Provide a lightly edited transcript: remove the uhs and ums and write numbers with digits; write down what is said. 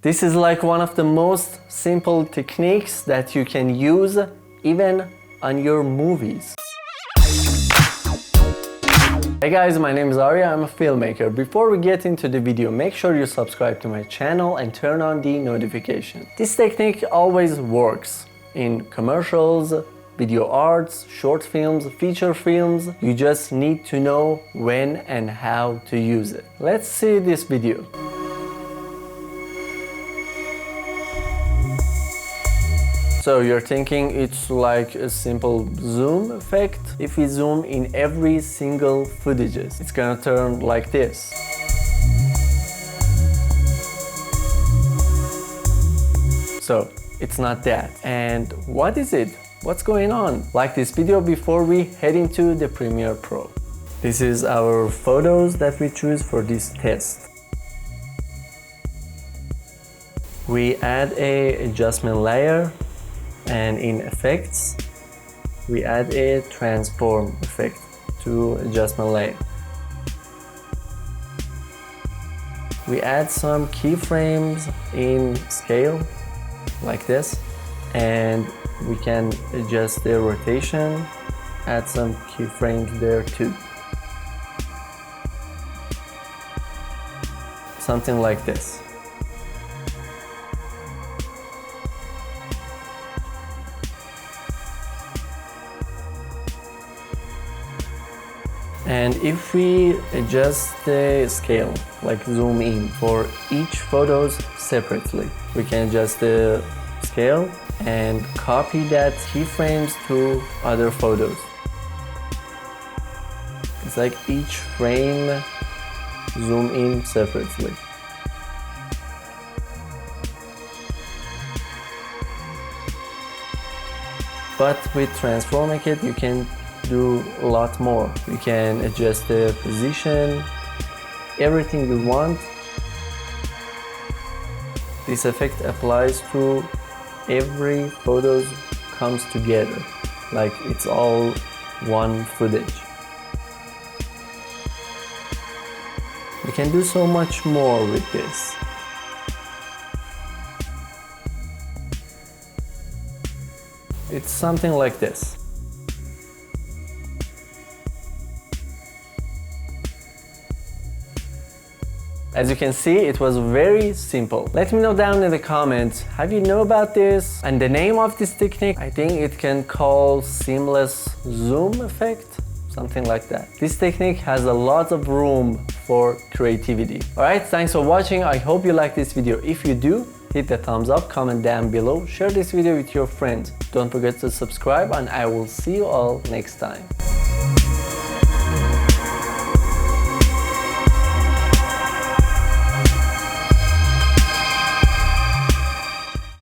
This is like one of the most simple techniques that you can use even on your movies. Hey guys, my name is Aria, I'm a filmmaker. Before we get into the video, make sure you subscribe to my channel and turn on the notification. This technique always works in commercials, video arts, short films, feature films. You just need to know when and how to use it. Let's see this video. So you're thinking it's like a simple zoom effect. If we zoom in every single footages, it's gonna turn like this. So it's not that. And what is it? What's going on? Like this video before we head into the Premiere Pro. This is our photos that we choose for this test. We add a adjustment layer. And in effects, we add a transform effect to adjustment layer. We add some keyframes in scale, like this, and we can adjust the rotation, add some keyframes there too. Something like this. And if we adjust the scale, like zoom in for each photos separately, we can adjust the scale and copy that keyframes to other photos. It's like each frame zoom in separately. But with transforming it, you can do a lot more. You can adjust the position, everything you want. This effect applies to every photos comes together, like it's all one footage. You can do so much more with this. It's something like this. As you can see, it was very simple. Let me know down in the comments, have you know about this? And the name of this technique, I think it can call seamless zoom effect, something like that. This technique has a lot of room for creativity. Alright, thanks for watching. I hope you like this video. If you do, hit the thumbs up, comment down below, share this video with your friends. Don't forget to subscribe and I will see you all next time.